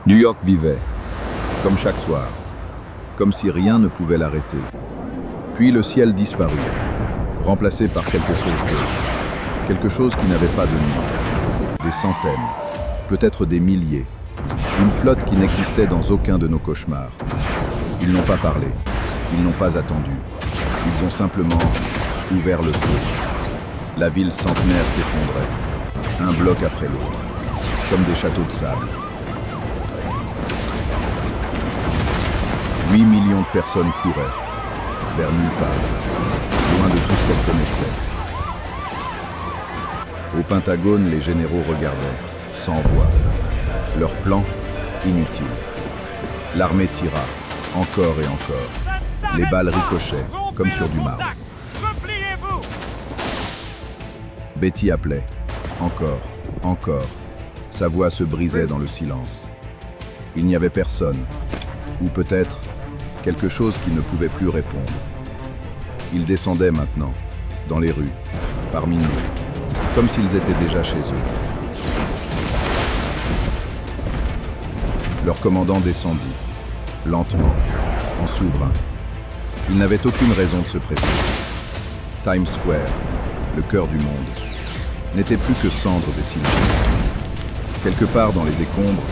New York vivait, comme chaque soir, comme si rien ne pouvait l'arrêter. Puis le ciel disparut, remplacé par quelque chose d'autre. Quelque chose qui n'avait pas de nom. Des centaines, peut-être des milliers. Une flotte qui n'existait dans aucun de nos cauchemars. Ils n'ont pas parlé, ils n'ont pas attendu. Ils ont simplement ouvert le feu. La ville centenaire s'effondrait, un bloc après l'autre, comme des châteaux de sable. 8 millions de personnes couraient, vers nulle part, loin de tout ce qu'elles connaissaient. Au Pentagone, les généraux regardaient, sans voix. Leur plan, inutile. L'armée tira, encore et encore. Les balles ricochaient, comme sur du marbre. Betty appelait, encore, encore. Sa voix se brisait dans le silence. Il n'y avait personne, ou peut-être quelque chose qui ne pouvait plus répondre. Ils descendaient maintenant, dans les rues, parmi nous, comme s'ils étaient déjà chez eux. Leur commandant descendit, lentement, en souverain. Il n'avait aucune raison de se presser. Times Square, le cœur du monde, n'était plus que cendres et silence. Quelque part dans les décombres,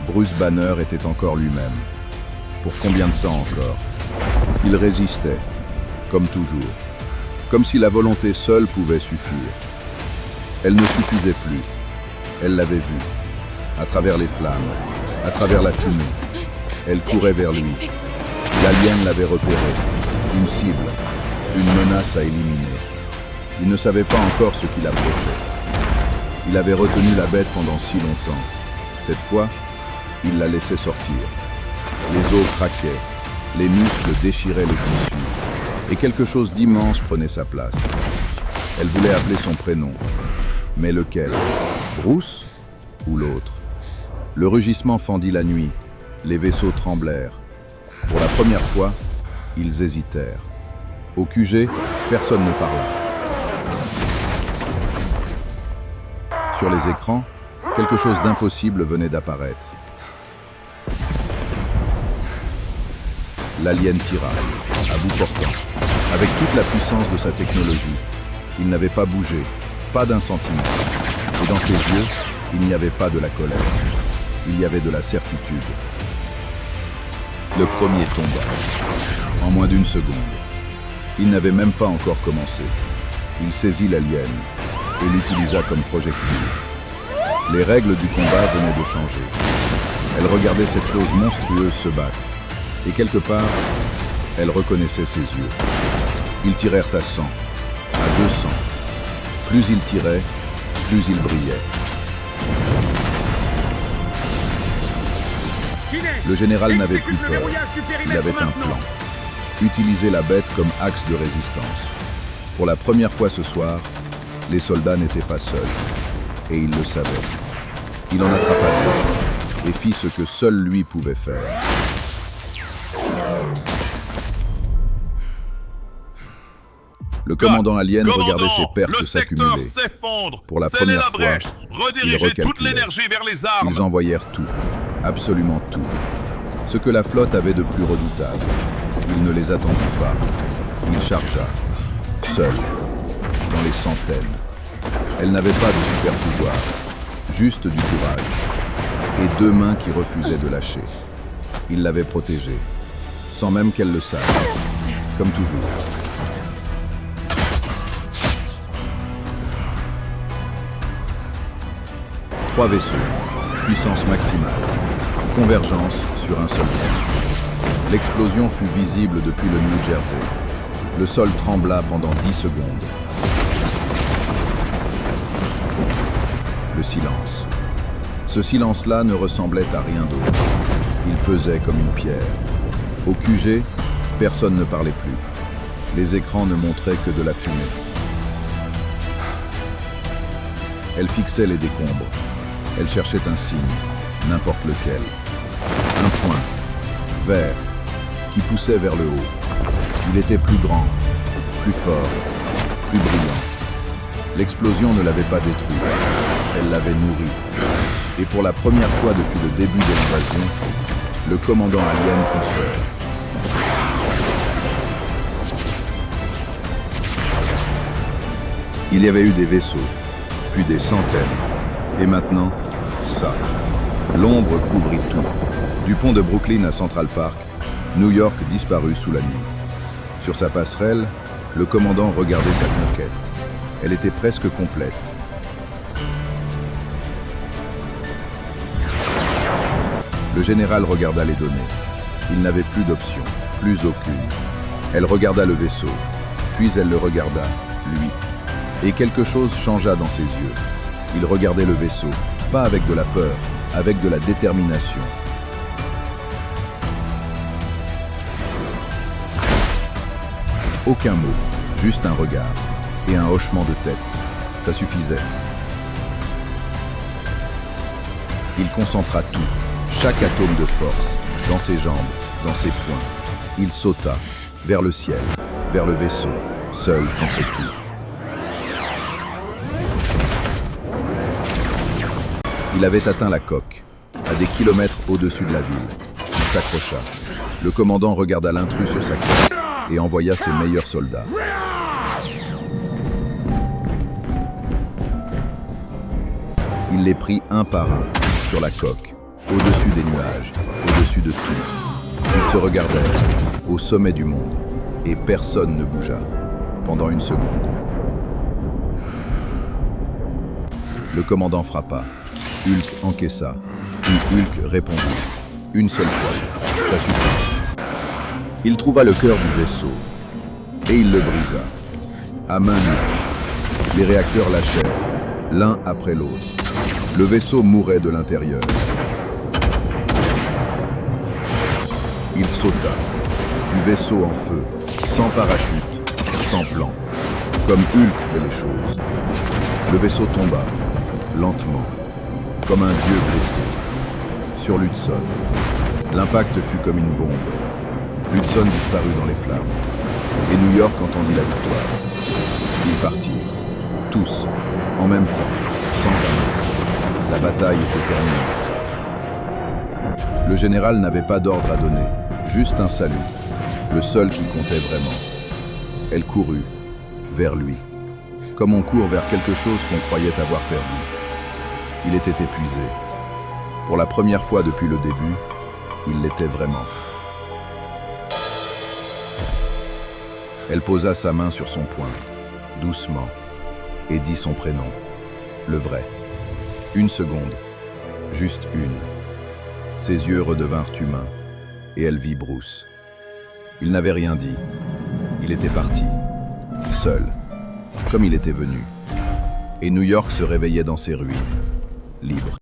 Bruce Banner était encore lui-même. Pour combien de temps encore? Il résistait, comme toujours, comme si la volonté seule pouvait suffire. Elle ne suffisait plus. Elle l'avait vu, à travers les flammes, à travers la fumée. Elle courait vers lui. L'alien l'avait repéré, une cible, une menace à éliminer. Il ne savait pas encore ce qu'il approchait. Il avait retenu la bête pendant si longtemps. Cette fois, il la laissait sortir. Les os craquaient, les muscles déchiraient le tissu, et quelque chose d'immense prenait sa place. Elle voulait appeler son prénom. Mais lequel? Bruce ou l'autre? Le rugissement fendit la nuit, les vaisseaux tremblèrent. Pour la première fois, ils hésitèrent. Au QG, personne ne parla. Sur les écrans, quelque chose d'impossible venait d'apparaître. L'alien tira, à bout portant, avec toute la puissance de sa technologie. Il n'avait pas bougé, pas d'un centimètre. Et dans ses yeux, il n'y avait pas de la colère. Il y avait de la certitude. Le premier tomba, en moins d'une seconde. Il n'avait même pas encore commencé. Il saisit l'alien et l'utilisa comme projectile. Les règles du combat venaient de changer. Elle regardait cette chose monstrueuse se battre. Et quelque part, elle reconnaissait ses yeux. Ils tirèrent à 100, à 200. Plus ils tiraient, plus ils brillaient. Le général n'avait plus peur. Il avait un plan. Utiliser la bête comme axe de résistance. Pour la première fois ce soir, les soldats n'étaient pas seuls. Et il le savait. Il en attrapa deux et fit ce que seul lui pouvait faire. Le commandant alien regardait ses pertes s'accumuler. Pour la première fois, ils recalculaient. Ils envoyèrent tout, absolument tout. Ce que la flotte avait de plus redoutable. Il ne les attendit pas. Il chargea, seul, dans les centaines. Elle n'avait pas de super pouvoir, juste du courage. Et deux mains qui refusaient de lâcher. Il l'avait protégée, sans même qu'elle le sache, comme toujours. Trois vaisseaux, puissance maximale, convergence sur un seul point. L'explosion fut visible depuis le New Jersey. Le sol trembla pendant 10 secondes. Le silence. Ce silence-là ne ressemblait à rien d'autre. Il pesait comme une pierre. Au QG, personne ne parlait plus. Les écrans ne montraient que de la fumée. Elle fixait les décombres. Elle cherchait un signe, n'importe lequel. Un point, vert, qui poussait vers le haut. Il était plus grand, plus fort, plus brillant. L'explosion ne l'avait pas détruit, elle l'avait nourri. Et pour la première fois depuis le début de l'invasion, le commandant alien eut peur. Il y avait eu des vaisseaux, puis des centaines, et maintenant, ça. L'ombre couvrit tout. Du pont de Brooklyn à Central Park, New York disparut sous la nuit. Sur sa passerelle, le commandant regardait sa conquête. Elle était presque complète. Le général regarda les données. Il n'avait plus d'option, plus aucune. Elle regarda le vaisseau, puis elle le regarda, lui. Et quelque chose changea dans ses yeux. Il regardait le vaisseau, pas avec de la peur, avec de la détermination. Aucun mot, juste un regard et un hochement de tête. Ça suffisait. Il concentra tout, chaque atome de force, dans ses jambes, dans ses poings. Il sauta, vers le ciel, vers le vaisseau, seul contre tout. Il avait atteint la coque, à des kilomètres au-dessus de la ville. Il s'accrocha. Le commandant regarda l'intrus sur sa coque et envoya ses meilleurs soldats. Il les prit un par un, sur la coque, au-dessus des nuages, au-dessus de tout. Ils se regardèrent, au sommet du monde, et personne ne bougea, pendant une seconde. Le commandant frappa. Hulk encaissa, puis Hulk répondit. Une seule fois, ça suffit. Il trouva le cœur du vaisseau, et il le brisa. À main nue, les réacteurs lâchèrent, l'un après l'autre. Le vaisseau mourait de l'intérieur. Il sauta, du vaisseau en feu, sans parachute, sans plan, comme Hulk fait les choses. Le vaisseau tomba, lentement, comme un dieu blessé, sur l'Hudson. L'impact fut comme une bombe. L'Hudson disparut dans les flammes, et New York entendit la victoire. Ils partirent, tous, en même temps, sans armes. La bataille était terminée. Le général n'avait pas d'ordre à donner, juste un salut, le seul qui comptait vraiment. Elle courut, vers lui, comme on court vers quelque chose qu'on croyait avoir perdu. Il était épuisé. Pour la première fois depuis le début, il l'était vraiment. Elle posa sa main sur son poing, doucement, et dit son prénom, le vrai. Une seconde, juste une. Ses yeux redevinrent humains, et elle vit Bruce. Il n'avait rien dit. Il était parti, seul, comme il était venu. Et New York se réveillait dans ses ruines, libre.